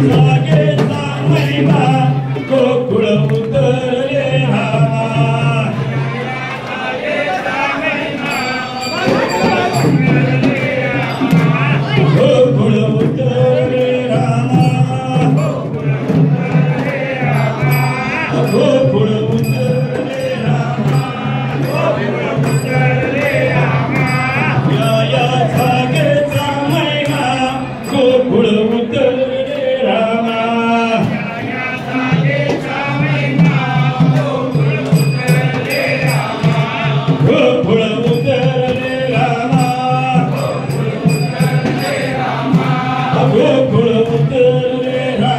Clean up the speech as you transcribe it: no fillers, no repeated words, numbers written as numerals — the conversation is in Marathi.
जागेचा महिमा गोकुळ उतरले रामा गोकुळ उतरले रामा गोकुळ उतरले रामा या जागेचा महिमा गोकुळ उतरले रामा गोकुळ उतरले रामा गोकुळ उतरले रामा